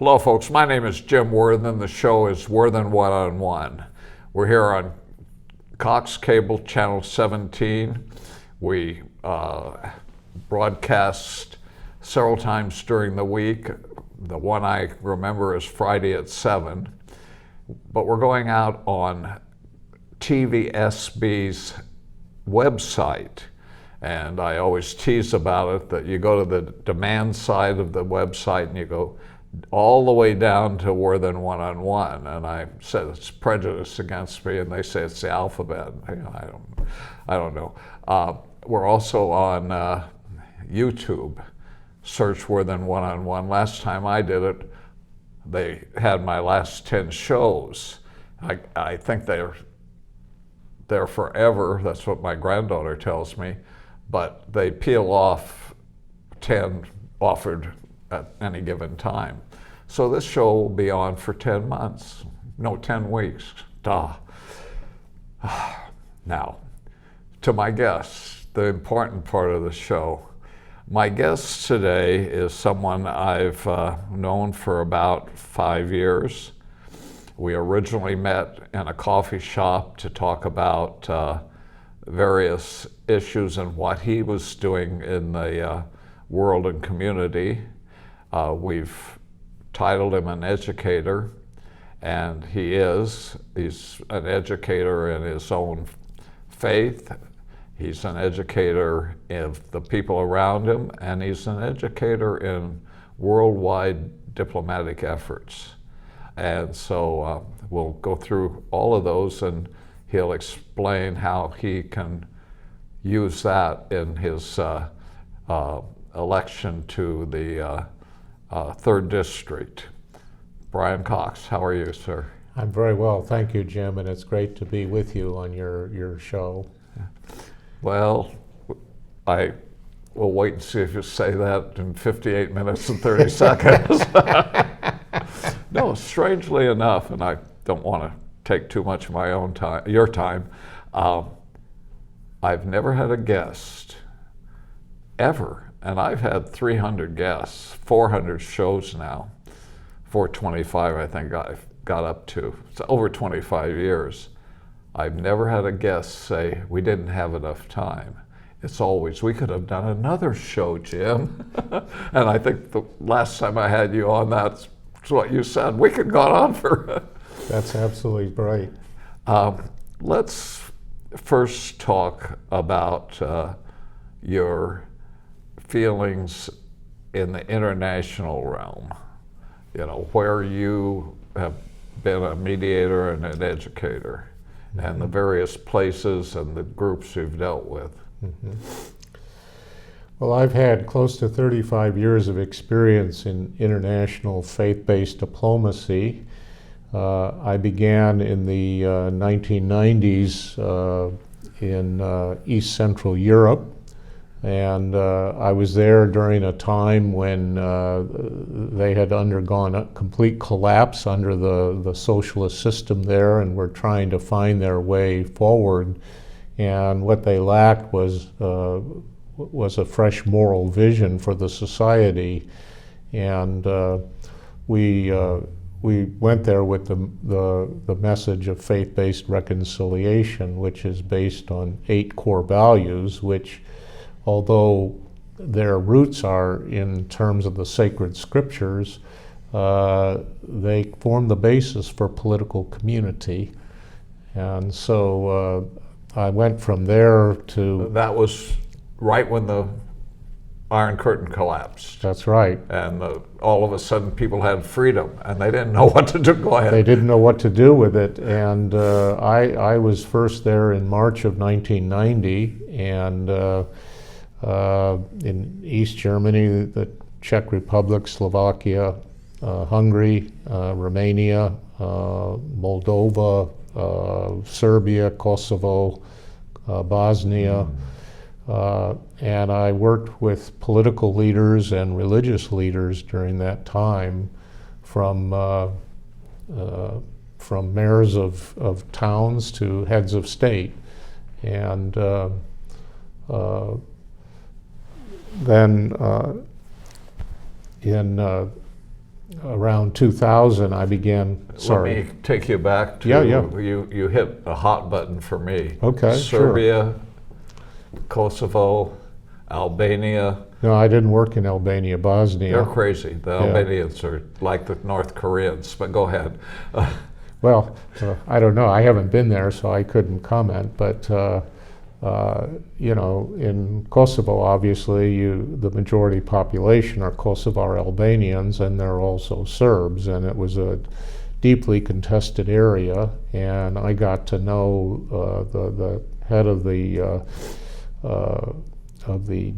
Hello, folks. My name is Jim Worthen. The show is Worthen One. We're here on Cox Cable Channel 17. We broadcast several times during the week. The one I remember is Friday at 7. But we're going out on TVSB's website. And I always tease about it that you go to the demand side of the website and you go all the way down to Worthen One. And I said it's prejudice against me, and they say it's the alphabet. I don't know. We're also on YouTube. Search Worthen One. Last time I did it, they had my last 10 shows. I think they're forever. That's what my granddaughter tells me. But they peel off 10 offered at any given time. So this show will be on for 10 months. No, 10 weeks. Duh. Now, to my guests, the important part of the show. My guest today is someone I've known for about 5 years. We originally met in a coffee shop to talk about various issues and what he was doing in the world and community. We've titled him an educator, and he's an educator in his own faith. He's an educator of the people around him, and he's an educator in worldwide diplomatic efforts. And so we'll go through all of those, and he'll explain how he can use that in his election to the 3rd District. Brian Cox, how are you, sir? I'm very well, thank you, Jim, and it's great to be with you on your show. Well, I will wait and see if you say that in 58 minutes and 30 seconds. No, strangely enough, and I don't want to take too much of my own time, your time, I've never had a guest, ever, and I've had 300 guests, 400 shows now, 425 I think I've got up to. It's over 25 years. I've never had a guest say, we didn't have enough time. It's always, we could have done another show, Jim. And I think the last time I had you on, that's what you said. We could have gone on for... That's absolutely right. Let's first talk about your feelings in the international realm. You know, where you have been a mediator and an educator, mm-hmm. and the various places and the groups you've dealt with. Mm-hmm. Well, I've had close to 35 years of experience in international faith-based diplomacy. I began in the 1990s in East Central Europe, and I was there during a time when they had undergone a complete collapse under the socialist system there, and were trying to find their way forward. And what they lacked was a fresh moral vision for the society, and we went there with the message of faith-based reconciliation, which is based on 8 core values, which, although their roots are in terms of the sacred scriptures, they form the basis for political community. And so I went from there to... That was right when the Iron Curtain collapsed. That's right. And all of a sudden people had freedom and they didn't know what to do. Go ahead. They didn't know what to do with it. And I was first there in March of 1990, and in East Germany, the Czech Republic, Slovakia, Hungary, Romania, Moldova, Serbia, Kosovo, Bosnia. And I worked with political leaders and religious leaders during that time, from mayors of towns to heads of state. And then in around 2000, I began. Sorry. Let me take you back to you hit a hot button for me. Okay, Serbia, Kosovo, Albania. No, I didn't work in Albania, Bosnia. They're crazy. The Albanians are like the North Koreans, but go ahead. Well, I don't know. I haven't been there, so I couldn't comment. But in Kosovo, obviously, the majority population are Kosovar Albanians, and they're also Serbs, and it was a deeply contested area. And I got to know the head of the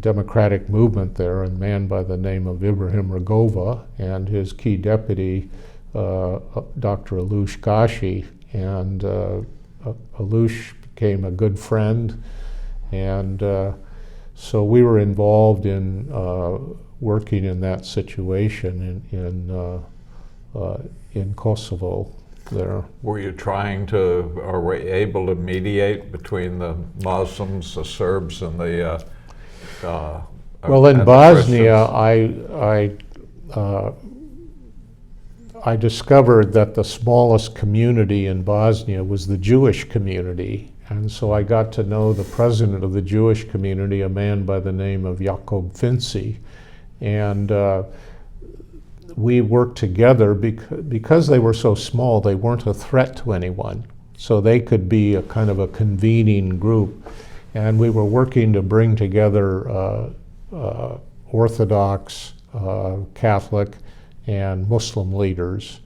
democratic movement there, a man by the name of Ibrahim Rugova, and his key deputy, Dr. Alush Gashi, and Alush became a good friend, and so we were involved in working in that situation in Kosovo there. Were you trying to, or were you able to mediate between the Muslims, the Serbs, and the well, in Bosnia, I discovered that the smallest community in Bosnia was the Jewish community, and so I got to know the president of the Jewish community, a man by the name of Jakob Finci, and we worked together because they were so small. They weren't a threat to anyone, so they could be a kind of a convening group, and we were working to bring together Orthodox, Catholic, and Muslim leaders,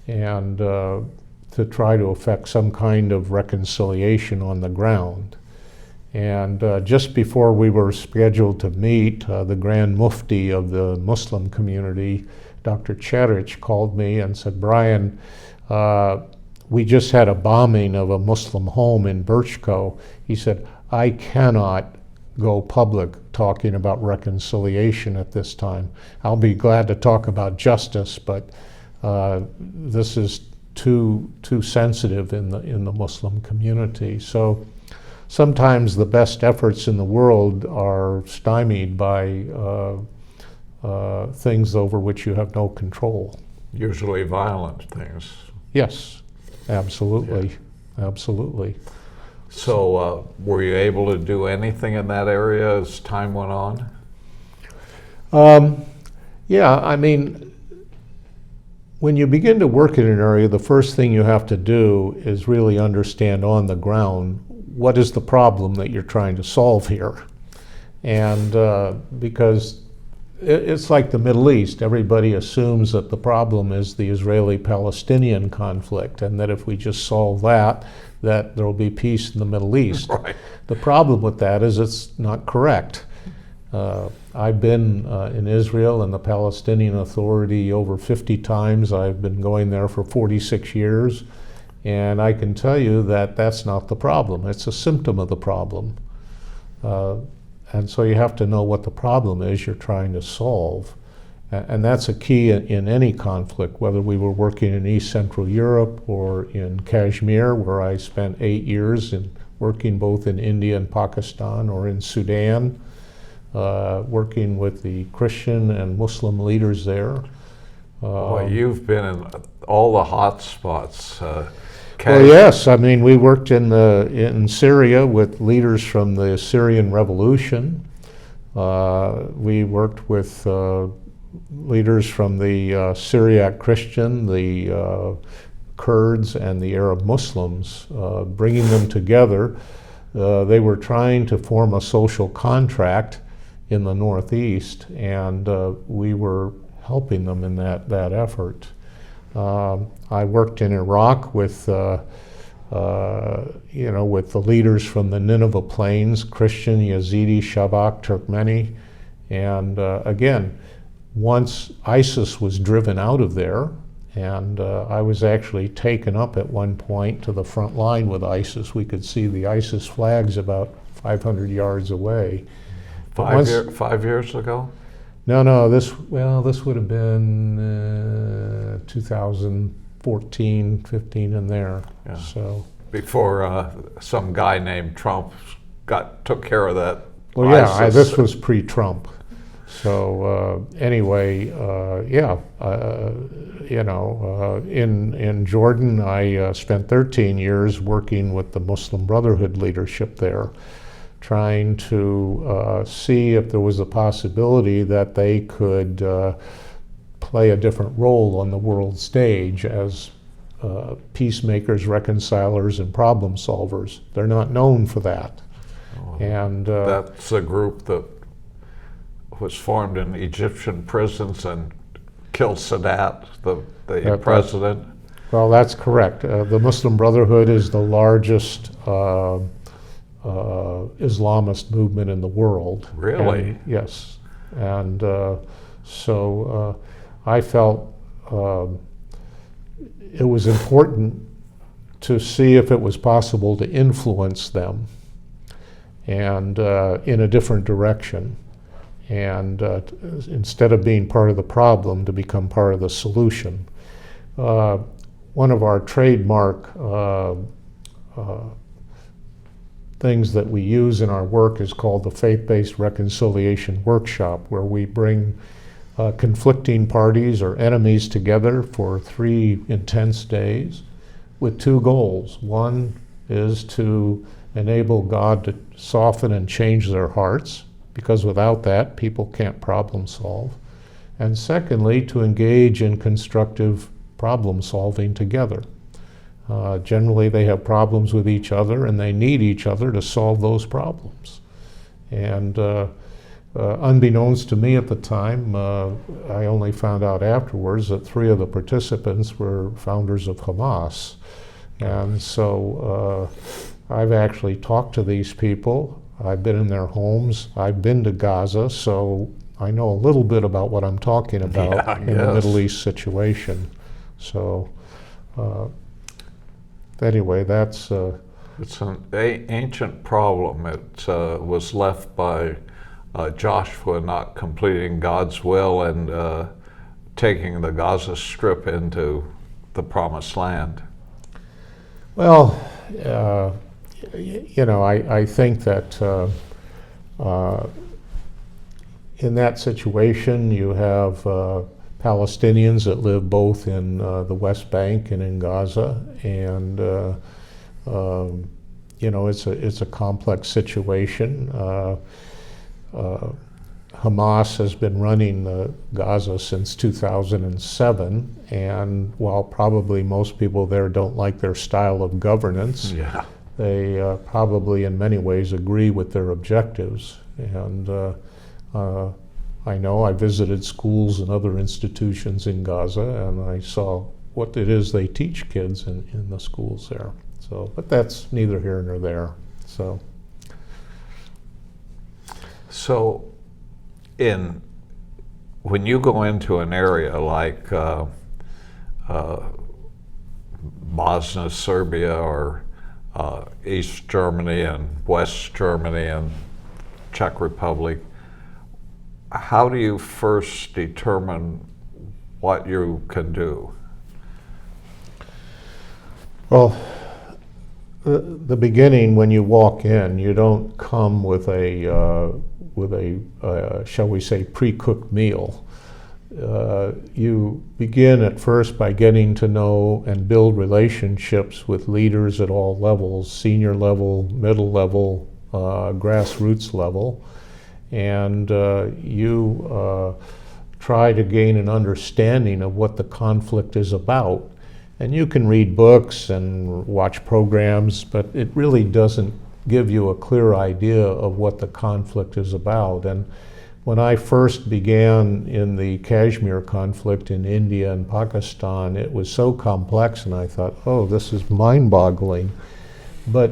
and to try to effect some kind of reconciliation on the ground. And just before we were scheduled to meet, the Grand Mufti of the Muslim community, Dr. Cheric, called me and said, "Brian, we just had a bombing of a Muslim home in Birchko." He said, "I cannot go public talking about reconciliation at this time. I'll be glad to talk about justice, but this is too sensitive in the Muslim community." So sometimes the best efforts in the world are stymied by things over which you have no control. Usually violent things. Yes, absolutely, absolutely. So were you able to do anything in that area as time went on? Yeah, I mean, when you begin to work in an area, the first thing you have to do is really understand on the ground what is the problem that you're trying to solve here. And because it's like the Middle East, everybody assumes that the problem is the Israeli-Palestinian conflict, and that if we just solve that there will be peace in the Middle East. Right. The problem with that is it's not correct. I've been in Israel and the Palestinian Authority over 50 times. I've been going there for 46 years, and I can tell you that that's not the problem. It's a symptom of the problem. And so you have to know what the problem is you're trying to solve. And that's a key in any conflict, whether we were working in East Central Europe or in Kashmir, where I spent 8 years working both in India and Pakistan, or in Sudan, working with the Christian and Muslim leaders there. Boy, you've been in all the hot spots. Well, yes. I mean, we worked in Syria with leaders from the Syrian Revolution. We worked with leaders from the Syriac Christian, the Kurds, and the Arab Muslims, bringing them together. They were trying to form a social contract in the Northeast, and we were helping them in that effort. I worked in Iraq with with the leaders from the Nineveh Plains, Christian, Yazidi, Shabak, Turkmeni, and again, once ISIS was driven out of there, and I was actually taken up at one point to the front line with ISIS. We could see the ISIS flags about 500 yards away. 5 years ago? No, this would have been 2014, 15 in there. Yeah. So before some guy named Trump took care of that. Well, yeah, ISIS. this was pre-Trump. So anyway, in Jordan, I spent 13 years working with the Muslim Brotherhood leadership there, trying to see if there was a possibility that they could play a different role on the world stage as peacemakers, reconcilers, and problem solvers. They're not known for that. And that's a group that was formed in Egyptian prisons and killed Sadat, the president. Well, that's correct. The Muslim Brotherhood is the largest Islamist movement in the world. Really? And, yes. And so I felt it was important to see if it was possible to influence them and in a different direction. And instead of being part of the problem, to become part of the solution. One of our trademark things that we use in our work is called the Faith-Based Reconciliation Workshop, where we bring conflicting parties or enemies together for 3 intense days with 2 goals. One is to enable God to soften and change their hearts, because without that, people can't problem solve. And secondly, to engage in constructive problem solving together. Generally, they have problems with each other, and they need each other to solve those problems. And unbeknownst to me at the time, I only found out afterwards that 3 of the participants were founders of Hamas. And so I've actually talked to these people. I've been in their homes. I've been to Gaza, so I know a little bit about what I'm talking about in the Middle East situation. So anyway, that's... it's an ancient problem. It was left by Joshua not completing God's will and taking the Gaza Strip into the Promised Land. Well, I think that in that situation you have Palestinians that live both in the West Bank and in Gaza, and it's a complex situation. Hamas has been running Gaza since 2007, and while probably most people there don't like their style of governance, they probably in many ways agree with their objectives. And I know I visited schools and other institutions in Gaza, and I saw what it is they teach kids in the schools there. So, but that's neither here nor there. So when you go into an area like Bosnia, Serbia, or East Germany and West Germany and Czech Republic, how do you first determine what you can do? Well, the beginning, when you walk in, you don't come with a shall we say, pre-cooked meal. You begin at first by getting to know and build relationships with leaders at all levels, senior level, middle level, grassroots level, and you try to gain an understanding of what the conflict is about. And you can read books and watch programs, but it really doesn't give you a clear idea of what the conflict is about. And when I first began in the Kashmir conflict in India and Pakistan, it was so complex, and I thought, oh, this is mind-boggling. But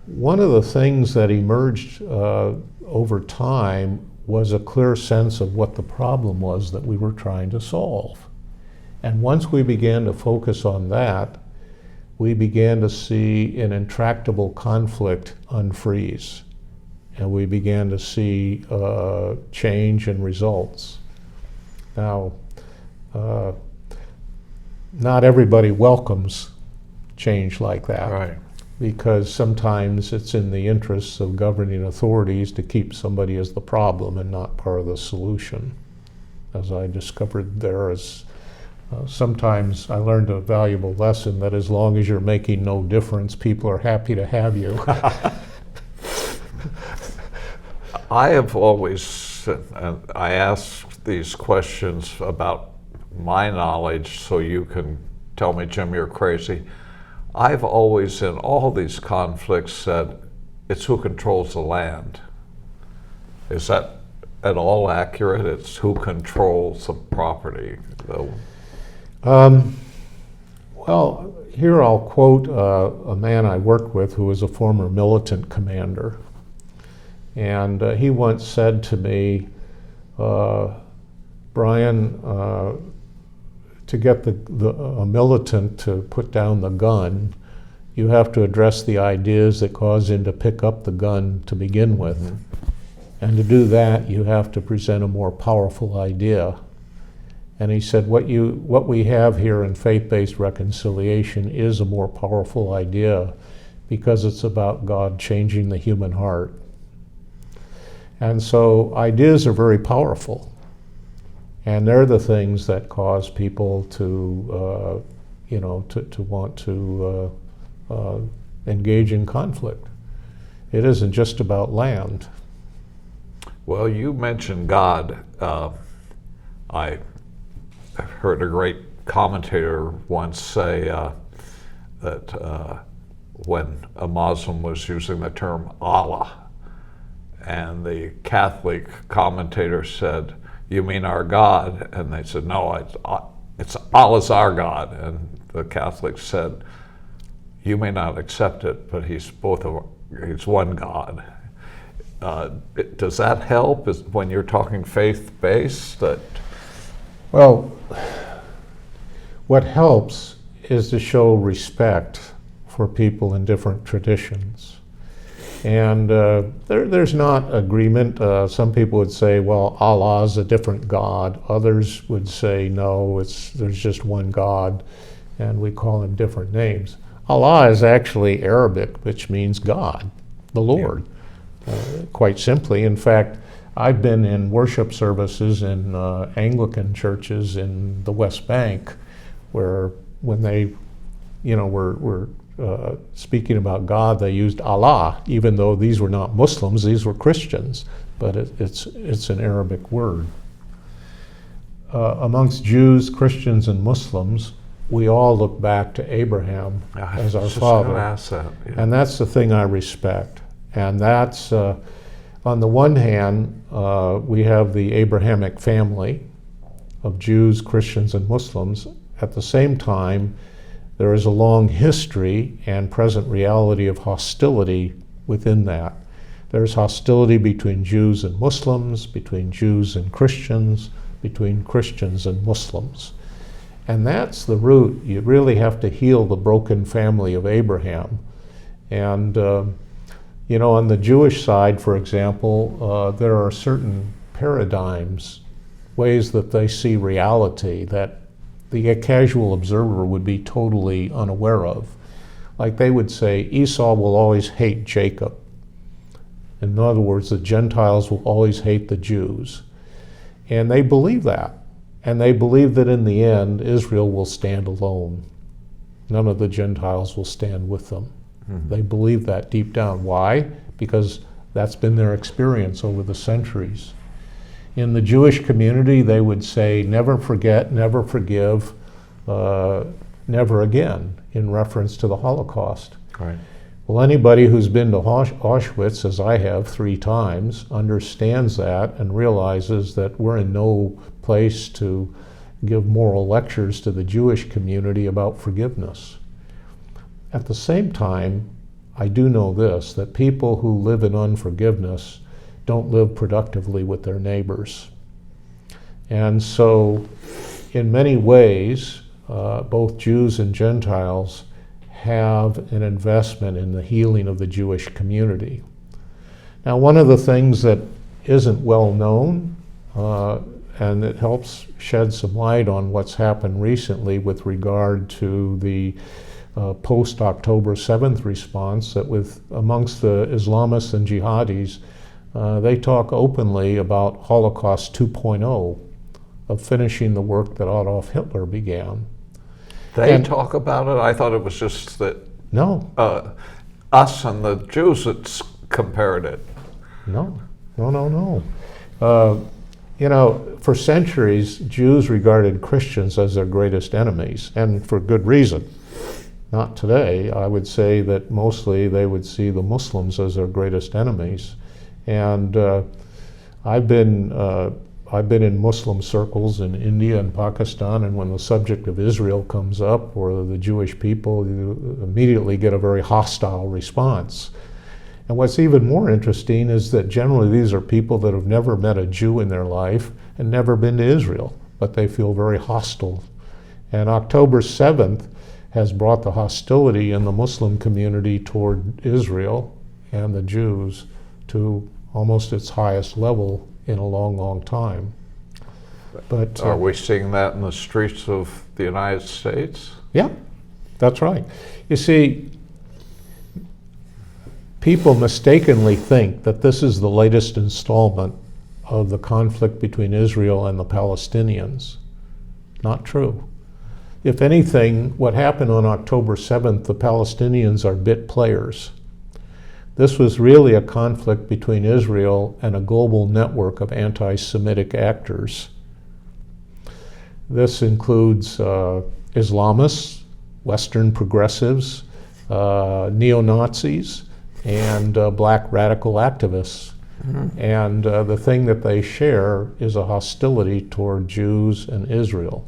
one of the things that emerged over time was a clear sense of what the problem was that we were trying to solve. And once we began to focus on that, we began to see an intractable conflict unfreeze. And we began to see change and results. Now, not everybody welcomes change like that. Right. because sometimes it's in the interests of governing authorities to keep somebody as the problem and not part of the solution. As I discovered there, sometimes I learned a valuable lesson that as long as you're making no difference, people are happy to have you. I have always, I ask these questions about my knowledge so you can tell me, Jim, you're crazy. I've always, in all these conflicts, said it's who controls the land. Is that at all accurate? It's who controls the property, though. Well, here I'll quote a man I worked with who was a former militant commander. And he once said to me, Brian, to get a militant to put down the gun, you have to address the ideas that cause him to pick up the gun to begin with. Mm-hmm. And to do that, you have to present a more powerful idea. And he said, what we have here in faith-based reconciliation is a more powerful idea because it's about God changing the human heart. And so ideas are very powerful. And they're the things that cause people to want to engage in conflict. It isn't just about land. Well, you mentioned God. I heard a great commentator once say that when a Muslim was using the term Allah, and the Catholic commentator said, "You mean our God?" And they said, "No, it's Allah's our God." And the Catholic said, "You may not accept it, but he's one God." Does that help when you're talking faith-based? Well, what helps is to show respect for people in different traditions. And there's not agreement. Some people would say, well, Allah is a different God. Others would say, no, there's just one God, and we call him different names. Allah is actually Arabic, which means God, the Lord, quite simply. In fact, I've been in worship services in Anglican churches in the West Bank, where when they, were speaking about God, they used Allah, even though these were not Muslims, these were Christians, but it's an Arabic word. Amongst Jews, Christians, and Muslims, we all look back to Abraham as our father. And that's the thing I respect. And that's, on the one hand, we have the Abrahamic family of Jews, Christians, and Muslims. At the same time, there is a long history and present reality of hostility within that. There's hostility between Jews and Muslims, between Jews and Christians, between Christians and Muslims. And that's the root. You really have to heal the broken family of Abraham. And, on the Jewish side, for example, there are certain paradigms, ways that they see reality that the casual observer would be totally unaware of. Like they would say, Esau will always hate Jacob. In other words, the Gentiles will always hate the Jews. And they believe that. And they believe that in the end, Israel will stand alone. None of the Gentiles will stand with them. Mm-hmm. They believe that deep down. Why? Because that's been their experience over the centuries. In the Jewish community, they would say, never forget, never forgive, never again, in reference to the Holocaust. Right. Well, anybody who's been to Auschwitz, as I have 3 times, understands that and realizes that we're in no place to give moral lectures to the Jewish community about forgiveness. At the same time, I do know this, that people who live in unforgiveness don't live productively with their neighbors. And so, in many ways, both Jews and Gentiles have an investment in the healing of the Jewish community. Now, one of the things that isn't well known, and it helps shed some light on what's happened recently with regard to the post-October 7th response that amongst the Islamists and jihadis, they talk openly about Holocaust 2.0, of finishing the work that Adolf Hitler began. They talk about it? I thought it was just that No, us and the Jews that compared it. no. For centuries, Jews regarded Christians as their greatest enemies, and for good reason. Not today. I would say that mostly they would see the Muslims as their greatest enemies. And I've been in Muslim circles in India and Pakistan, and when the subject of Israel comes up or the Jewish people, you immediately get a very hostile response. And what's even more interesting is that generally these are people that have never met a Jew in their life and never been to Israel, but they feel very hostile. And October 7th has brought the hostility in the Muslim community toward Israel and the Jews to almost its highest level in a long, long time. But are we seeing that in the streets of the United States? Yeah, that's right. You see, people mistakenly think that this is the latest installment of the conflict between Israel and the Palestinians. Not true. If anything, what happened on October 7th, the Palestinians are bit players. This was really a conflict between Israel and a global network of anti-Semitic actors. This includes Islamists, Western progressives, neo-Nazis, and black radical activists. Mm-hmm. And the thing that they share is a hostility toward Jews and Israel.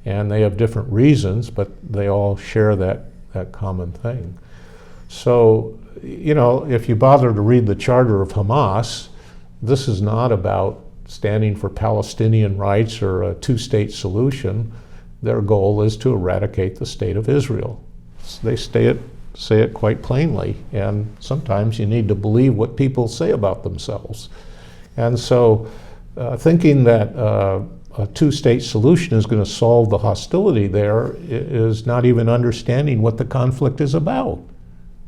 And they have different reasons, but they all share that common thing. So, if you bother to read the charter of Hamas, this is not about standing for Palestinian rights or a two-state solution. Their goal is to eradicate the state of Israel. They say it quite plainly, and sometimes you need to believe what people say about themselves. And so thinking that a two-state solution is going to solve the hostility there is not even understanding what the conflict is about.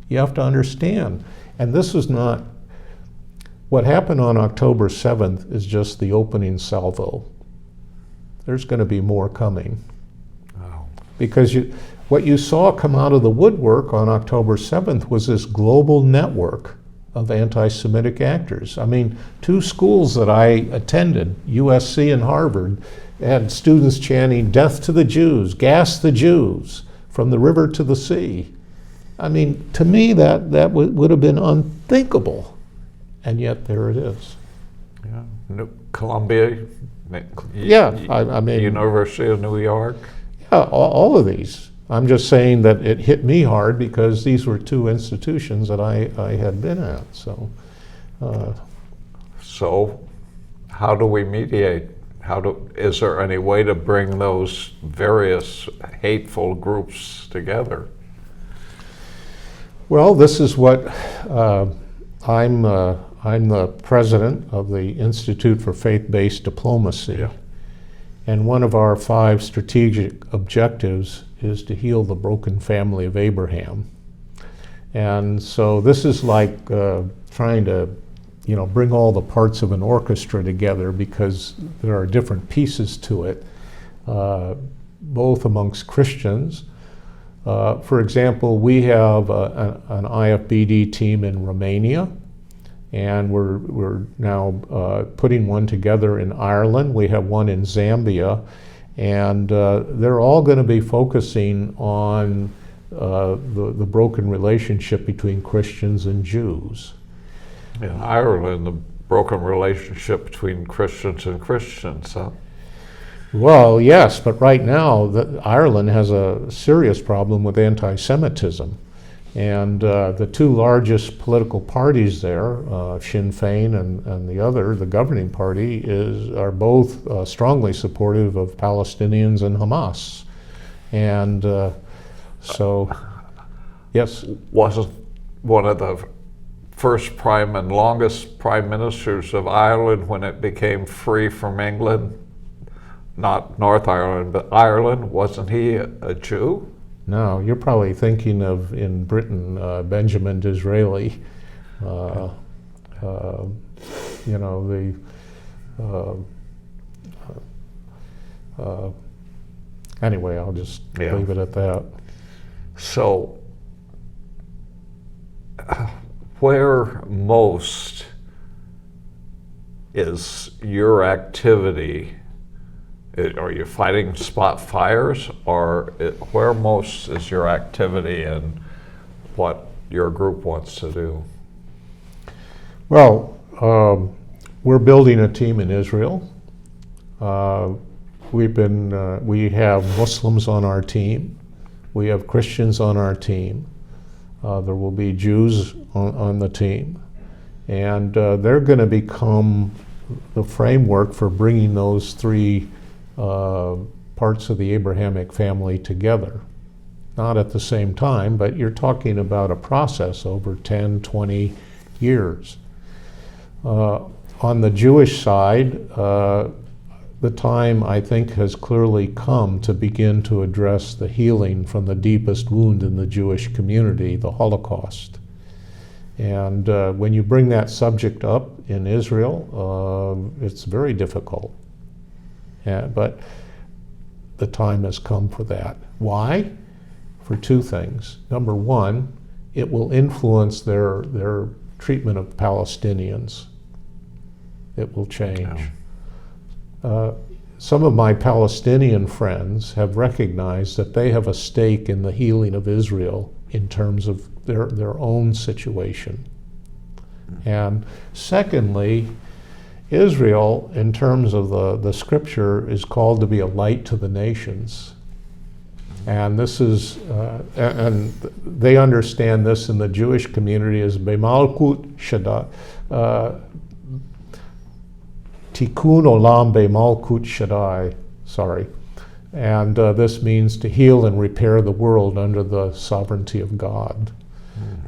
You have to understand. And this is not, what happened on October 7th is just the opening salvo. There's going to be more coming. Oh. Because what you saw come out of the woodwork on October 7th was this global network of anti-Semitic actors. I mean, two schools that I attended, USC and Harvard, had students chanting, "Death to the Jews, gas the Jews, from the river to the sea." I mean, to me, that would have been unthinkable, and yet there it is. Yeah, Columbia. Yeah, I mean, University of New York. Yeah, all of these. I'm just saying that it hit me hard because these were two institutions that I had been at. So how do we mediate? Is there any way to bring those various hateful groups together? Well, this is what I'm the president of the Institute for Faith-Based Diplomacy. Yeah. And one of our 5 strategic objectives is to heal the broken family of Abraham. And so this is like trying to, bring all the parts of an orchestra together, because there are different pieces to it, both amongst Christians. For example, we have an IFBD team in Romania, and we're now putting one together in Ireland. We have one in Zambia, and they're all going to be focusing on the broken relationship between Christians and Jews. In Ireland, the broken relationship between Christians and Christians, huh? Well, yes, but right now Ireland has a serious problem with anti-Semitism. And the 2 largest political parties there, Sinn Féin and the other, the governing party, are both strongly supportive of Palestinians and Hamas. And so, yes. Wasn't one of the first prime and longest prime ministers of Ireland, when it became free from England, not North Ireland, but Ireland, wasn't he a Jew? No, you're probably thinking of, in Britain, Benjamin Disraeli. You know, the anyway, I'll just leave it at that. So, where most is your activity? Are you fighting spot fires, or where most is your activity in what your group wants to do? Well, we're building a team in Israel. We have Muslims on our team. We have Christians on our team. There will be Jews on the team. And they're going to become the framework for bringing those three parts of the Abrahamic family together. Not at the same time, but you're talking about a process over 10, 20 years. On the Jewish side, the time, I think, has clearly come to begin to address the healing from the deepest wound in the Jewish community, the Holocaust. And when you bring that subject up in Israel, it's very difficult. But the time has come for that. Why? For two things. Number one, it will influence their treatment of Palestinians. It will change. Some of my Palestinian friends have recognized that they have a stake in the healing of Israel in terms of their own situation. And secondly, Israel, in terms of the scripture, is called to be a light to the nations. And this is, and they understand this in the Jewish community as Bemalkut Shaddai, Tikkun Olam Bemalkut Shaddai, sorry. And this means to heal and repair the world under the sovereignty of God.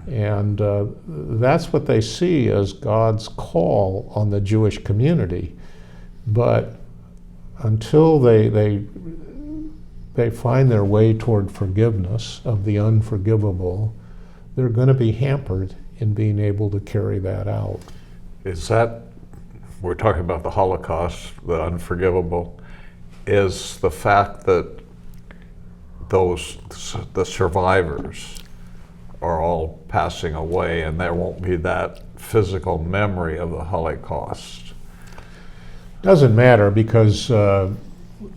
And that's what they see as God's call on the Jewish community. But until they find their way toward forgiveness of the unforgivable, they're going to be hampered in being able to carry that out. Is that, we're talking about the Holocaust, the unforgivable, is the fact that the survivors are all passing away and there won't be that physical memory of the Holocaust? Doesn't matter, because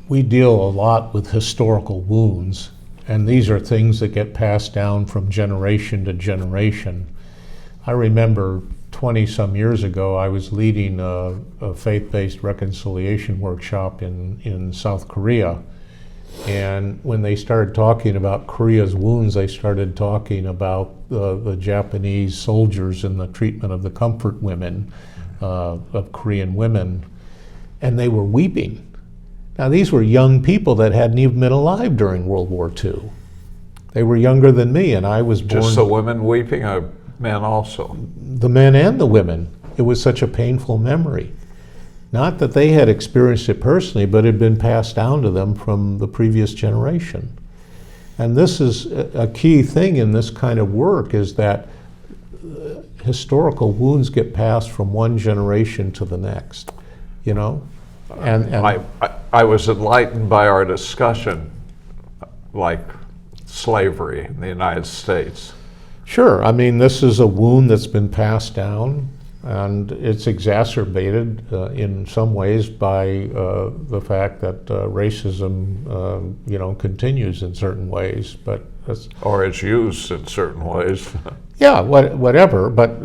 we deal a lot with historical wounds, and these are things that get passed down from generation to generation. I remember 20-some years ago, I was leading a faith-based reconciliation workshop in South Korea. And when they started talking about Korea's wounds, they started talking about the Japanese soldiers and the treatment of the comfort women, of Korean women, and they were weeping. Now, these were young people that hadn't even been alive during World War II. They were younger than me, and I was born... Just the women weeping, or men also? The men and the women. It was such a painful memory. Not that they had experienced it personally, but it had been passed down to them from the previous generation. And this is a key thing in this kind of work, is that historical wounds get passed from one generation to the next, you know? And I was enlightened by our discussion, like slavery in the United States. Sure, I mean, this is a wound that's been passed down, and it's exacerbated in some ways by the fact that racism, continues in certain ways. But or it's used in certain ways. Yeah, whatever. But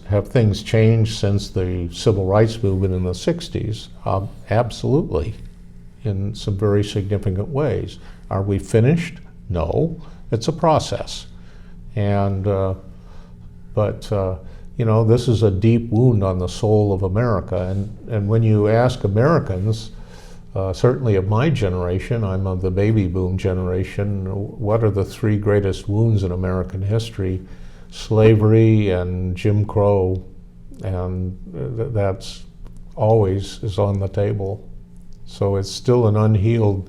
have things changed since the civil rights movement in the '60s? Absolutely, in some very significant ways. Are we finished? No. It's a process, and this is a deep wound on the soul of America. And when you ask Americans, certainly of my generation, I'm of the baby boom generation, what are the three greatest wounds in American history? Slavery and Jim Crow, and that's always is on the table. So it's still an unhealed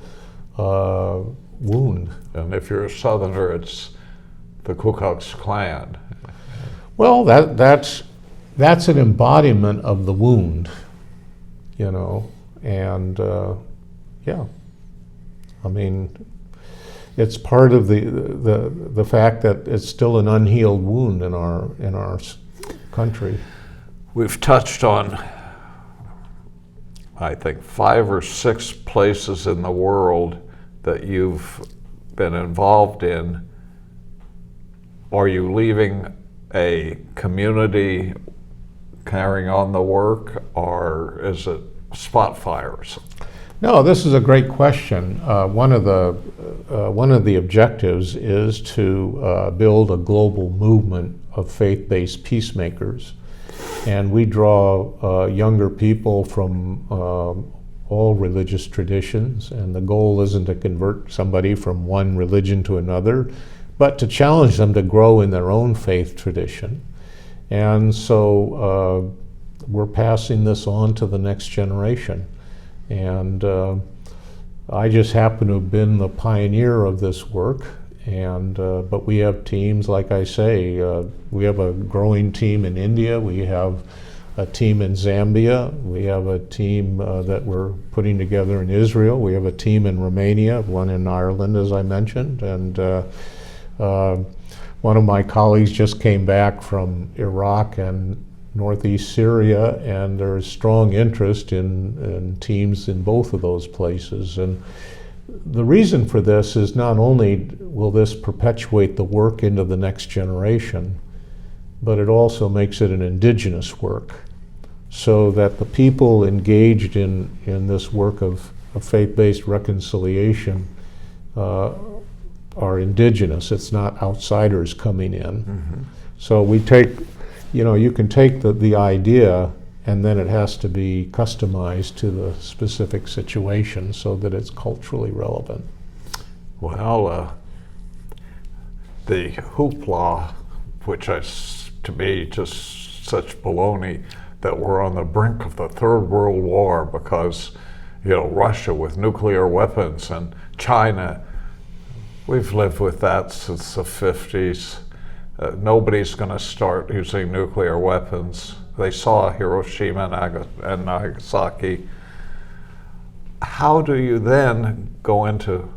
wound. And if you're a Southerner, it's the Ku Klux Klan. Well, that's an embodiment of the wound, you know, and yeah, I mean, it's part of the fact that it's still an unhealed wound in our country. We've touched on, I think, 5 or 6 places in the world that you've been involved in. Are you leaving a community carrying on the work, or is it spot fires? No, this is a great question. One of the objectives is to build a global movement of faith-based peacemakers, and we draw younger people from all religious traditions, and the goal isn't to convert somebody from one religion to another, but to challenge them to grow in their own faith tradition. And so we're passing this on to the next generation. And I just happen to have been the pioneer of this work. And but we have teams, like I say, we have a growing team in India, we have a team in Zambia, we have a team that we're putting together in Israel, we have a team in Romania, one in Ireland, as I mentioned, and one of my colleagues just came back from Iraq and northeast Syria, and there's strong interest in teams in both of those places. And the reason for this is not only will this perpetuate the work into the next generation, but it also makes it an indigenous work, so that the people engaged in this work of faith-based reconciliation are indigenous. It's not outsiders coming in. Mm-hmm. So we take, you know, you can take the idea, and then it has to be customized to the specific situation so that it's culturally relevant. Well, the hoopla, which is to me just such baloney, that we're on the brink of the Third World War because, you know, Russia with nuclear weapons and China. We've lived with that since the 50s. Nobody's going to start using nuclear weapons. They saw Hiroshima and Nagasaki. How do you then go into,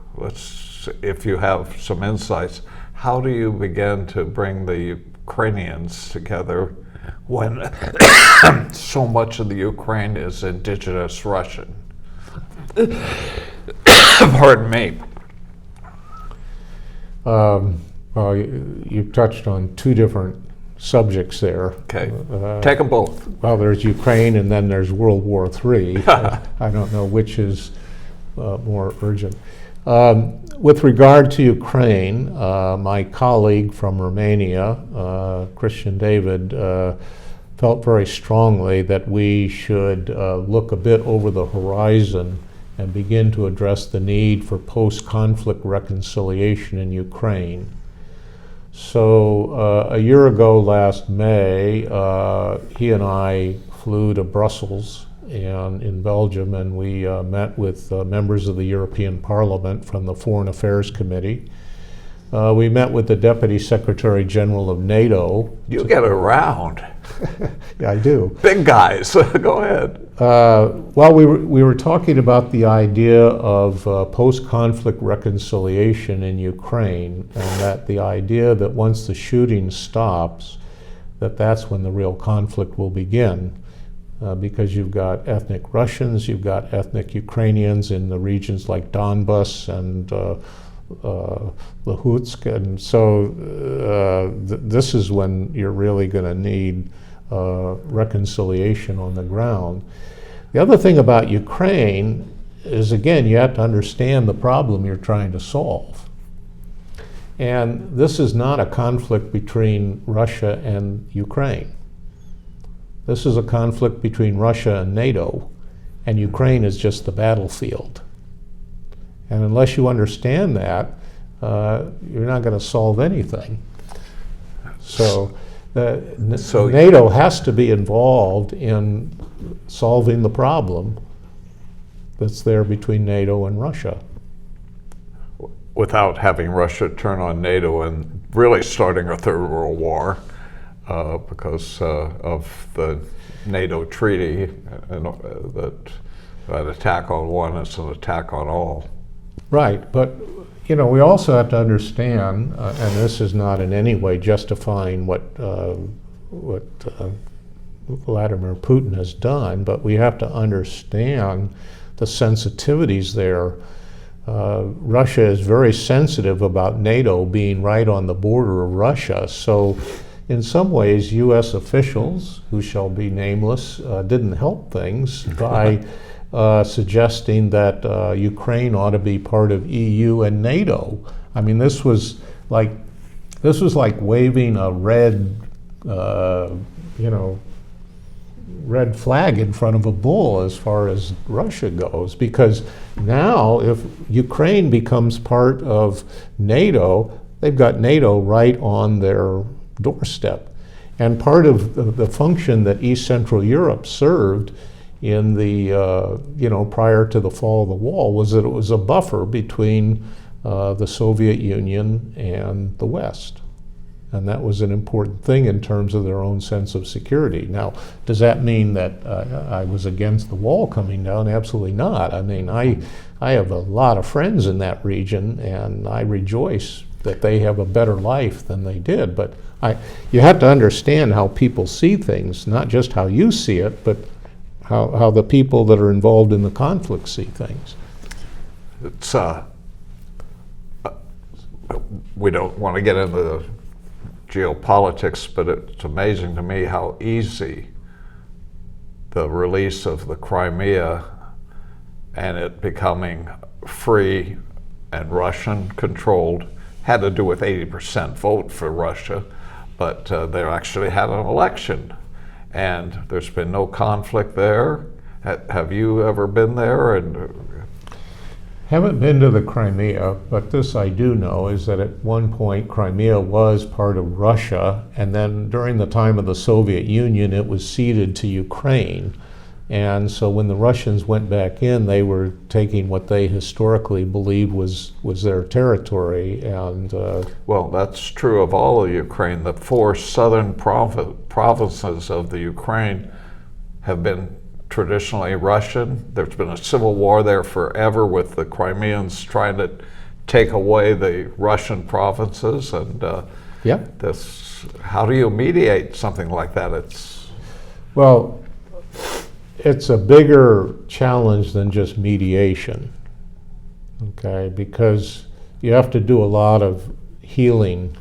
if you have some insights, how do you begin to bring the Ukrainians together when so much of the Ukraine is indigenous Russian? Pardon me. Well, you touched on 2 different subjects there. Okay, take them both. Well, there's Ukraine and then there's World War III. I don't know which is more urgent. With regard to Ukraine, my colleague from Romania, Christian David, felt very strongly that we should look a bit over the horizon and begin to address the need for post-conflict reconciliation in Ukraine. So a year ago last May, he and I flew to Brussels and in Belgium, and we met with members of the European Parliament from the Foreign Affairs Committee. We met with the Deputy Secretary General of NATO. You get around. Yeah, I do. Big guys. Go ahead. Well, we were talking about the idea of post-conflict reconciliation in Ukraine, and that the idea that once the shooting stops, that's when the real conflict will begin. Because you've got ethnic Russians, you've got ethnic Ukrainians in the regions like Donbas and Luhansk, and so this is when you're really going to need reconciliation on the ground. The other thing about Ukraine is, again, you have to understand the problem you're trying to solve. And this is not a conflict between Russia and Ukraine. This is a conflict between Russia and NATO, and Ukraine is just the battlefield. And unless you understand that, you're not going to solve anything. So NATO has to be involved in solving the problem that's there between NATO and Russia. without having Russia turn on NATO and really starting a third world war because of the NATO treaty, and that an attack on one is an attack on all. Right, but we also have to understand, and this is not in any way justifying what Vladimir Putin has done, but we have to understand the sensitivities there. Russia is very sensitive about NATO being right on the border of Russia. So in some ways, U.S. officials, who shall be nameless, didn't help things by suggesting that Ukraine ought to be part of EU and NATO. I mean, this was like waving a red flag in front of a bull as far as Russia goes, because now if Ukraine becomes part of NATO, they've got NATO right on their doorstep. And part of the function that East Central Europe served in the, prior to the fall of the wall was that it was a buffer between the Soviet Union and the West. And that was an important thing in terms of their own sense of security. Now, does that mean that I was against the wall coming down? Absolutely not. I mean, I have a lot of friends in that region, and I rejoice that they have a better life than they did. But you have to understand how people see things, not just how you see it, but how the people that are involved in the conflict see things. It's we don't want to get into the geopolitics, but it's amazing to me how easy the release of the Crimea and it becoming free and Russian controlled had to do with 80% vote for Russia, but they actually had an election and there's been no conflict there. Have you ever been there? And haven't been to the Crimea, but this I do know is that at one point Crimea was part of Russia, and then during the time of the Soviet Union it was ceded to Ukraine. And so when the Russians went back in, they were taking what they historically believed was their territory. And well, that's true of all of Ukraine. The 4 southern provinces of the Ukraine have been traditionally Russian. There's been a civil war there forever with the Crimeans trying to take away the Russian provinces. And how do you mediate something like that? It's a bigger challenge than just mediation, okay? Because you have to do a lot of healing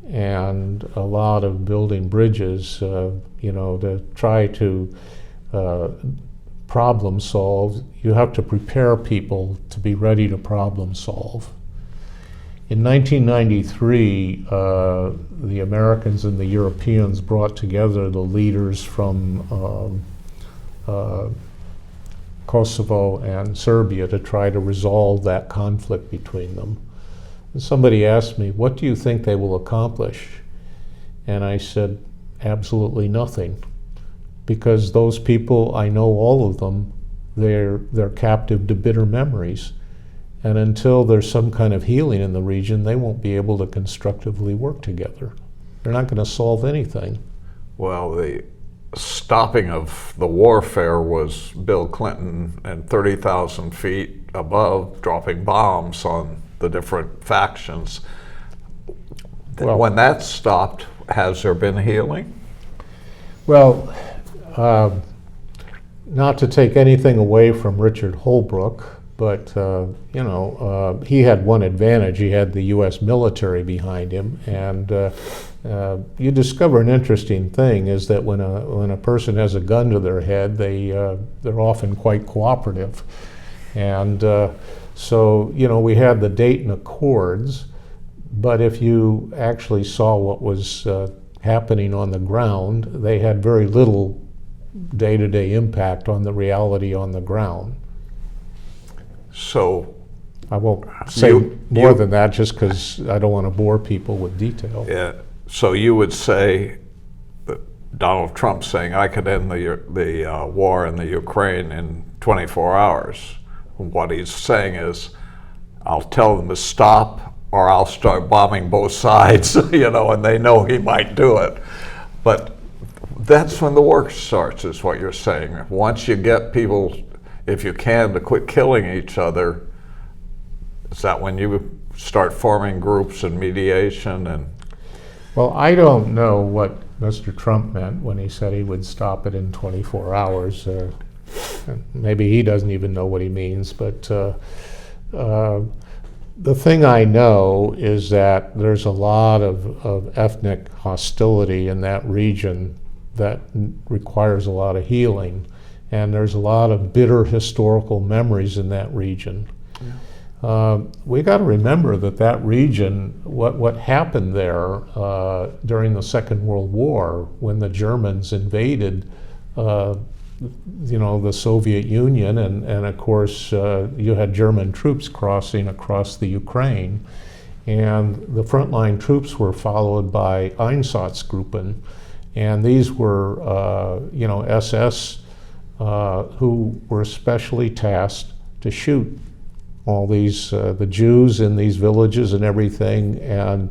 and a lot of building bridges, to try to problem solve. You have to prepare people to be ready to problem solve. In 1993, the Americans and the Europeans brought together the leaders from Kosovo and Serbia to try to resolve that conflict between them. And somebody asked me, what do you think they will accomplish? And I said, absolutely nothing. Because those people, I know all of them, they're captive to bitter memories. And until there's some kind of healing in the region, they won't be able to constructively work together. They're not going to solve anything. Well, the stopping of the warfare was Bill Clinton and 30,000 feet above dropping bombs on the different factions. Well, when that stopped, has there been healing? Well, not to take anything away from Richard Holbrooke, but he had one advantage. He had the U.S. military behind him, and you discover an interesting thing is that when a person has a gun to their head, they're often quite cooperative, and so we had the Dayton Accords, but if you actually saw what was happening on the ground, they had very little day-to-day impact on the reality on the ground. So I won't say more than that just because I don't want to bore people with detail. Yeah. So you would say that Donald Trump saying I could end the war in the Ukraine in 24 hours. What he's saying is I'll tell them to stop, or I'll start bombing both sides, and they know he might do it. But that's when the work starts, is what you're saying. Once you get people, if you can, to quit killing each other, is that when you start forming groups and mediation? And well, I don't know what Mr. Trump meant when he said he would stop it in 24 hours. Maybe he doesn't even know what he means, but the thing I know is that there's a lot of ethnic hostility in that region that requires a lot of healing, and there's a lot of bitter historical memories in that region. Yeah. We got to remember that region, what happened there during the Second World War, when the Germans invaded the Soviet Union, and of course you had German troops crossing across the Ukraine, and the frontline troops were followed by Einsatzgruppen, and these were SS who were specially tasked to shoot all these the Jews in these villages and everything, and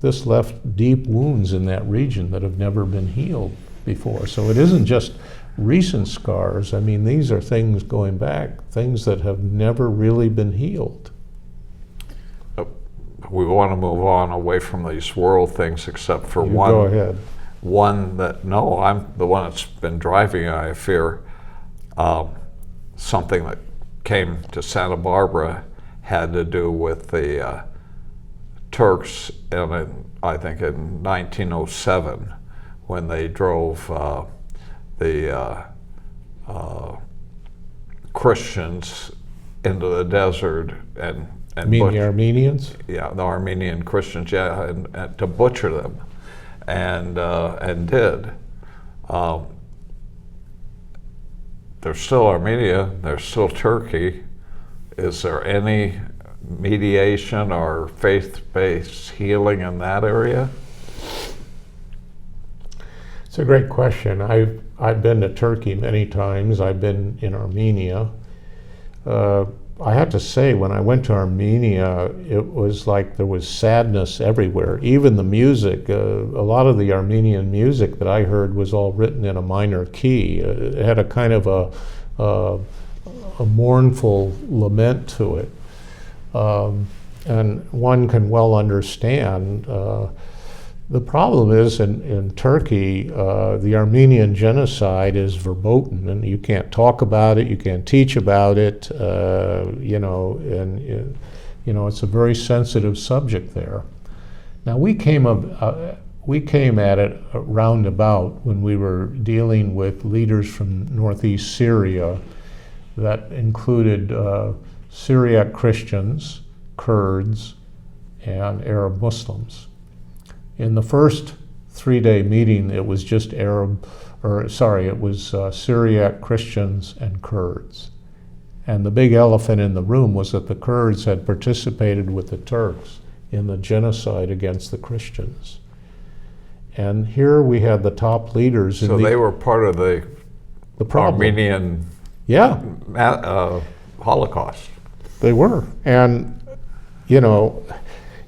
this left deep wounds in that region that have never been healed before. So it isn't just recent scars. I mean, these are things going back, things that have never really been healed. We want to move on away from these world things, except for You one. go ahead. One that, no, I'm the one that's been driving, I fear. Something that came to Santa Barbara had to do with the Turks, I think in 1907, when they drove the Christians into the desert and You mean the Armenians? Yeah, the Armenian Christians, yeah, and to butcher them, and did. There's still Armenia, there's still Turkey. Is there any mediation or faith-based healing in that area? It's a great question. I've been to Turkey many times. I've been in Armenia. I have to say, when I went to Armenia, it was like there was sadness everywhere. Even the music, a lot of the Armenian music that I heard was all written in a minor key. It had a kind of a mournful lament to it. And one can well understand. The problem is in Turkey, the Armenian genocide is verboten, and you can't talk about it, you can't teach about it, it's a very sensitive subject there. Now we came at it roundabout when we were dealing with leaders from northeast Syria that included Syriac Christians, Kurds, and Arab Muslims. In the first 3-day meeting, it was just Syriac Christians and Kurds. And the big elephant in the room was that the Kurds had participated with the Turks in the genocide against the Christians. And here we had the top leaders. So they were part of the Armenian Holocaust. They were. And,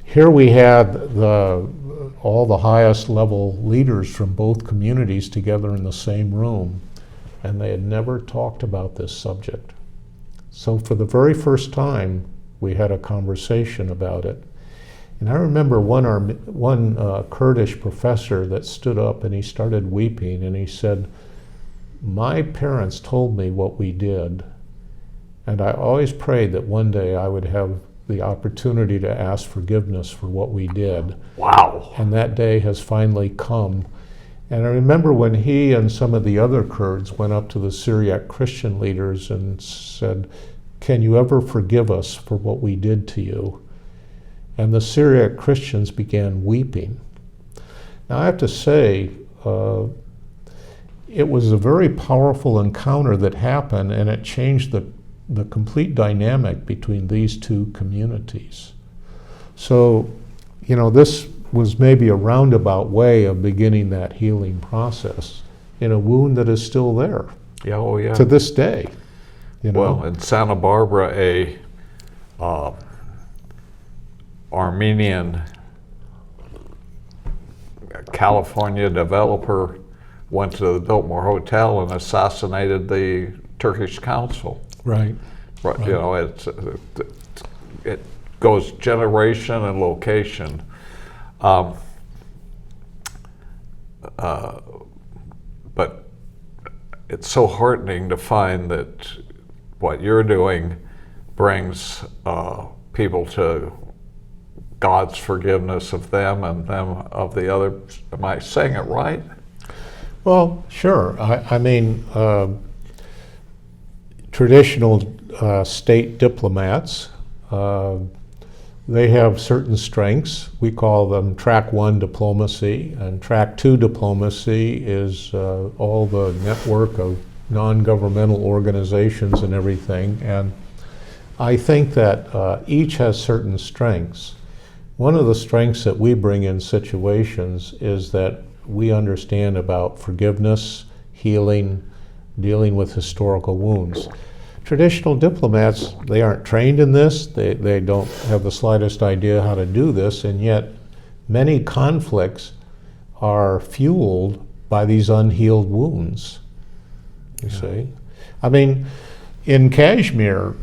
here we had all the highest level leaders from both communities together in the same room, and they had never talked about this subject. So for the very first time, we had a conversation about it. And I remember one Kurdish professor that stood up and he started weeping, and he said, "My parents told me what we did, and I always prayed that one day I would have the opportunity to ask forgiveness for what we did." Wow. And that day has finally come. And I remember when he and some of the other Kurds went up to the Syriac Christian leaders and said, "Can you ever forgive us for what we did to you?" And the Syriac Christians began weeping. Now I have to say, it was a very powerful encounter that happened, and it changed the complete dynamic between these two communities. So, this was maybe a roundabout way of beginning that healing process in a wound that is still there to to this day. Well, in Santa Barbara, uh, Armenian California developer went to the Biltmore Hotel and assassinated the Turkish consul. Right. Right. You know, it goes generation and location. But it's so heartening to find that what you're doing brings people to God's forgiveness of them and them of the other. Am I saying it right? Well, sure. I mean, traditional state diplomats, they have certain strengths. We call them track 1 diplomacy, and track 2 diplomacy is all the network of non-governmental organizations and everything. And I think that each has certain strengths. One of the strengths that we bring in situations is that we understand about forgiveness, healing, dealing with historical wounds. Traditional diplomats, they aren't trained in this, they don't have the slightest idea how to do this, and yet many conflicts are fueled by these unhealed wounds, you see. I mean, in Kashmir,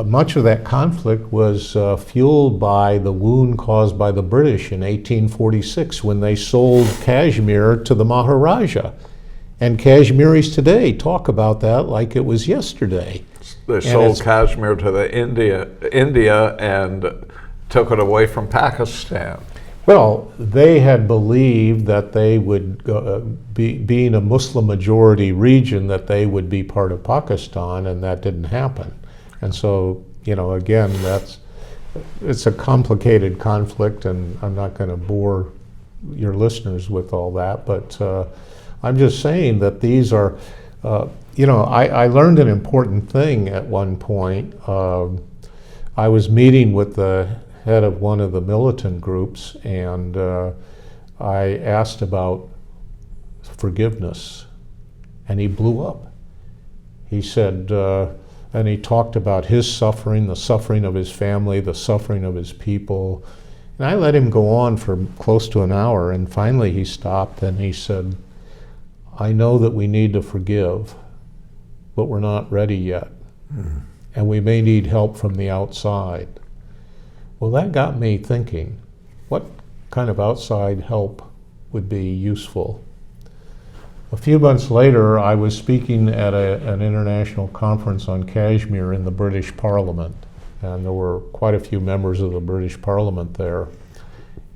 much of that conflict was fueled by the wound caused by the British in 1846 when they sold Kashmir to the Maharaja. And Kashmiris today talk about that like it was yesterday. They sold Kashmir to the India and took it away from Pakistan. Well, they had believed that they would, being a Muslim majority region, that they would be part of Pakistan, and that didn't happen. And so, you know, again, it's a complicated conflict, and I'm not going to bore your listeners with all that, but I'm just saying that these are, you know, I learned an important thing at one point. I was meeting with the head of one of the militant groups, and I asked about forgiveness, and he blew up. He said, and he talked about his suffering, the suffering of his family, the suffering of his people. And I let him go on for close to an hour, and finally he stopped and he said, I know that we need to forgive, but we're not ready yet. Mm. And we may need help from the outside. Well, that got me thinking, what kind of outside help would be useful? A few months later, I was speaking at an international conference on Kashmir in the British Parliament, and there were quite a few members of the British Parliament there.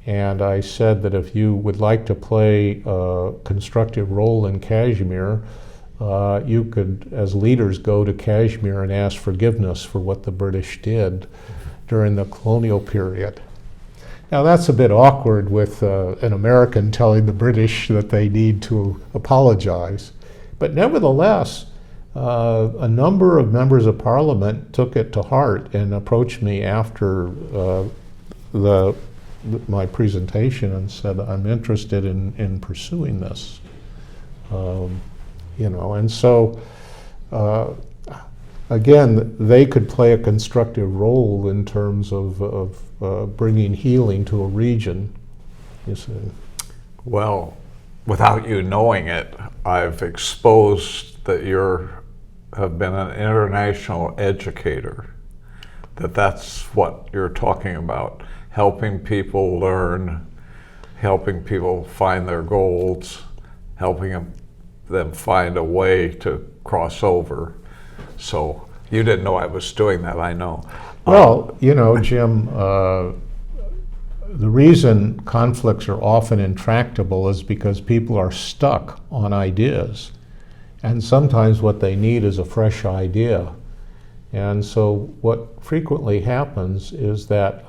And I said that if you would like to play a constructive role in Kashmir, you could, as leaders, go to Kashmir and ask forgiveness for what the British did during the colonial period. Now that's a bit awkward with an American telling the British that they need to apologize. But nevertheless, a number of members of Parliament took it to heart and approached me after my presentation and said, I'm interested in pursuing this. You know, and so again, they could play a constructive role in terms of bringing healing to a region, you see. Well, without you knowing it, I've exposed that have been an international educator, that's what you're talking about, helping people learn, helping people find their goals, helping them find a way to cross over. So you didn't know I was doing that, I know. Well, you know, Jim, the reason conflicts are often intractable is because people are stuck on ideas. And sometimes what they need is a fresh idea. And so what frequently happens is that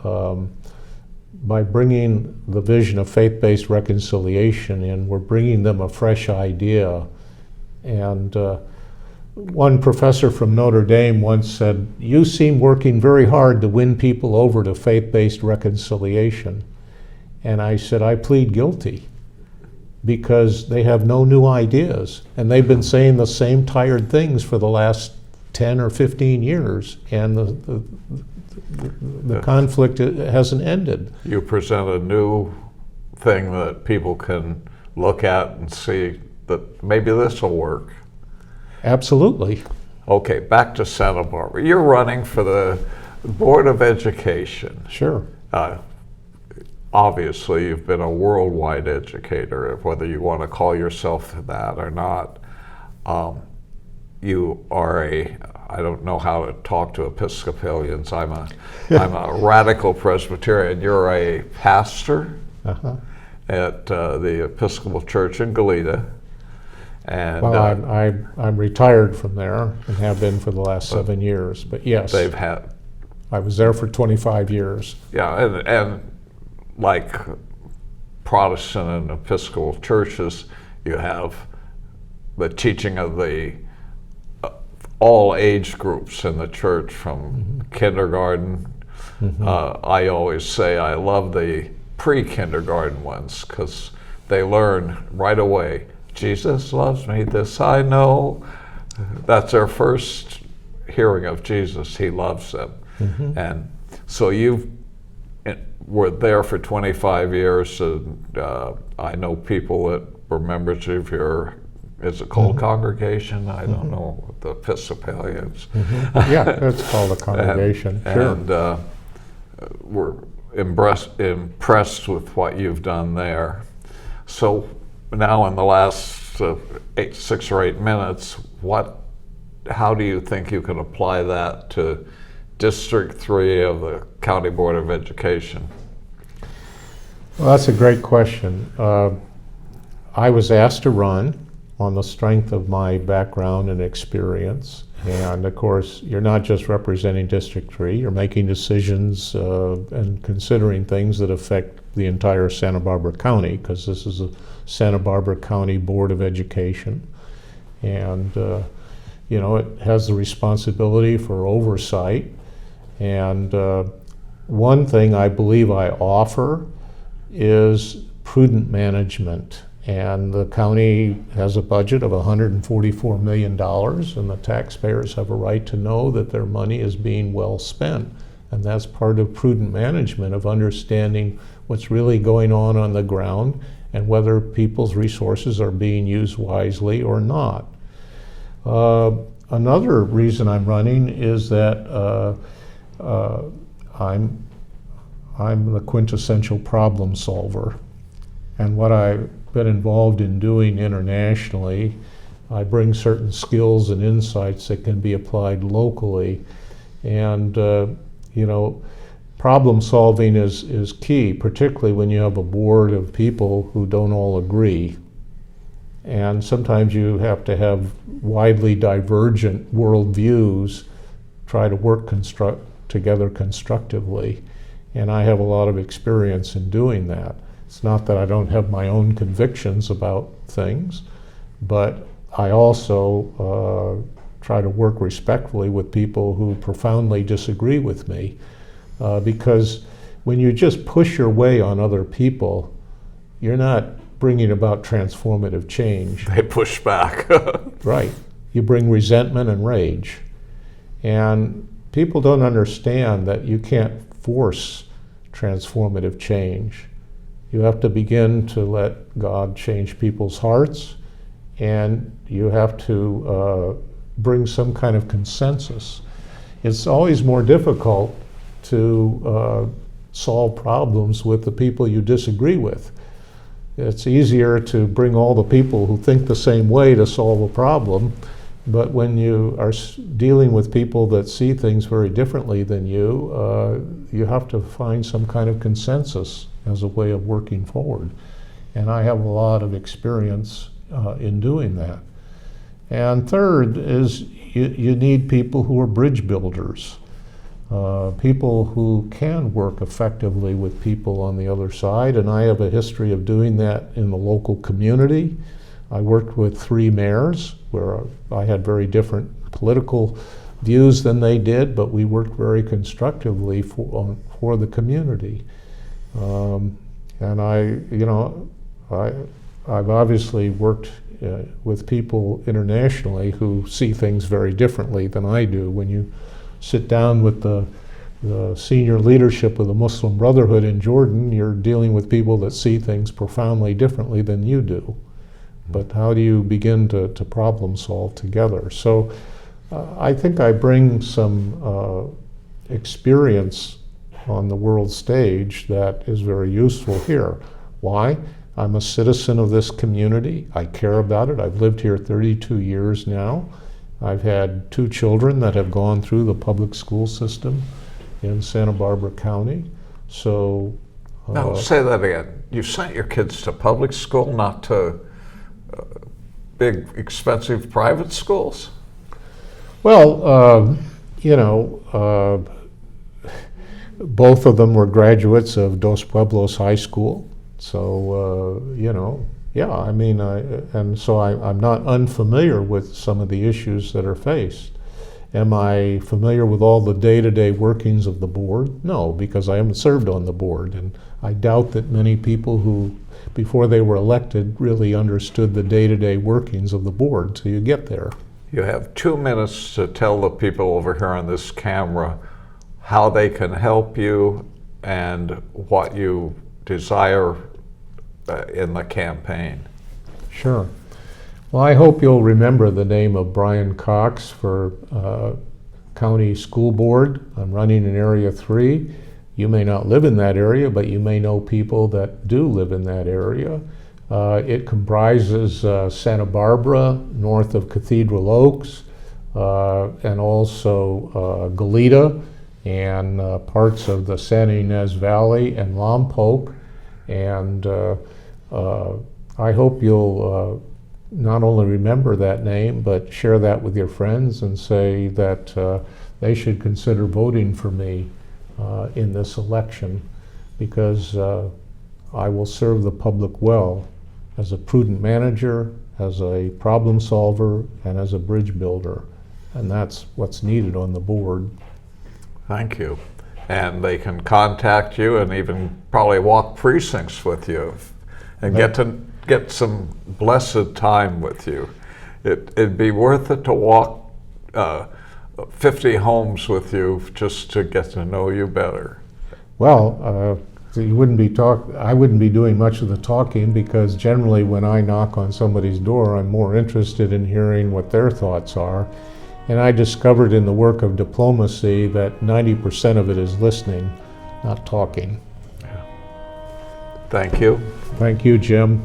by bringing the vision of faith-based reconciliation in, we're bringing them a fresh idea. And one professor from Notre Dame once said, you seem working very hard to win people over to faith-based reconciliation. And I said, I plead guilty, because they have no new ideas. And they've been saying the same tired things for the last 10 or 15 years. And the conflict hasn't ended. You present a new thing that people can look at and see that maybe this will work. Absolutely. Okay, back to Santa Barbara. You're running for the Board of Education. Sure. Obviously, you've been a worldwide educator, whether you want to call yourself that or not. You are I don't know how to talk to Episcopalians. I'm a radical Presbyterian. You're a pastor at the Episcopal Church in Goleta. And well, I'm retired from there and have been for the last 7 years. But yes, I was there for 25 years. Yeah, and like Protestant and Episcopal churches, you have the teaching of the all age groups in the church from kindergarten. I always say I love the pre-kindergarten ones because they learn right away. Jesus loves me, this I know. That's their first hearing of Jesus. He loves them. And so you were there for 25 years, and I know people that were members of your, is it called congregation? I don't know, the Episcopalians. Yeah, it's called a congregation. And we're impressed with what you've done there. So now in the last 6 or 8 minutes, how do you think you can apply that to District 3 of the County Board of Education? Well, that's a great question. I was asked to run on the strength of my background and experience. And of course, you're not just representing District 3, you're making decisions and considering things that affect the entire Santa Barbara County, because this is a Santa Barbara County Board of Education. And it has the responsibility for oversight. And one thing I believe I offer is prudent management. And the county has a budget of $144 million, and the taxpayers have a right to know that their money is being well spent. And that's part of prudent management, of understanding what's really going on the ground and whether people's resources are being used wisely or not. Another reason I'm running is that I'm the quintessential problem solver. And what I've been involved in doing internationally, I bring certain skills and insights that can be applied locally. And problem solving is key, particularly when you have a board of people who don't all agree. And sometimes you have to have widely divergent worldviews try to work together constructively. And I have a lot of experience in doing that. It's not that I don't have my own convictions about things, but I also try to work respectfully with people who profoundly disagree with me. Because when you just push your way on other people, you're not bringing about transformative change. They push back. Right. You bring resentment and rage. And people don't understand that you can't force transformative change. You have to begin to let God change people's hearts, and you have to bring some kind of consensus. It's always more difficult to solve problems with the people you disagree with. It's easier to bring all the people who think the same way to solve a problem, but when you are dealing with people that see things very differently than you, you have to find some kind of consensus as a way of working forward. And I have a lot of experience in doing that. And third is you need people who are bridge builders, people who can work effectively with people on the other side. And I have a history of doing that in the local community. I worked with 3 mayors where I had very different political views than they did, but we worked very constructively for the community. And I've obviously worked with people internationally who see things very differently than I do. When you sit down with the the senior leadership of the Muslim Brotherhood in Jordan, you're dealing with people that see things profoundly differently than you do. But how do you begin to problem solve together? So I think I bring some experience on the world stage that is very useful here. Why? I'm a citizen of this community. I care about it. I've lived here 32 years now. I've had 2 children that have gone through the public school system in Santa Barbara County. So no, say that again. You sent your kids to public school, not to big, expensive private schools? Well, both of them were graduates of Dos Pueblos High School. So, yeah, I mean, I'm not unfamiliar with some of the issues that are faced. Am I familiar with all the day-to-day workings of the board? No, because I haven't served on the board, and I doubt that many people who, before they were elected, really understood the day-to-day workings of the board till you get there. You have 2 minutes to tell the people over here on this camera how they can help you and what you desire in the campaign. Sure. Well, I hope you'll remember the name of Brian Cox for County School Board. I'm running in Area 3. You may not live in that area, but you may know people that do live in that area. It comprises Santa Barbara, north of Cathedral Oaks, and also Goleta, and parts of the Santa Ynez Valley and Lompoc. And I hope you'll not only remember that name, but share that with your friends and say that they should consider voting for me in this election, because I will serve the public well as a prudent manager, as a problem solver, and as a bridge builder. And that's what's needed on the board. Thank you. And they can contact you and even probably walk precincts with you and get some blessed time with you. It'd be worth it to walk 50 homes with you just to get to know you better. Well, I wouldn't be doing much of the talking, because generally when I knock on somebody's door, I'm more interested in hearing what their thoughts are. And I discovered in the work of diplomacy that 90% of it is listening, not talking. Thank you. Thank you, Jim.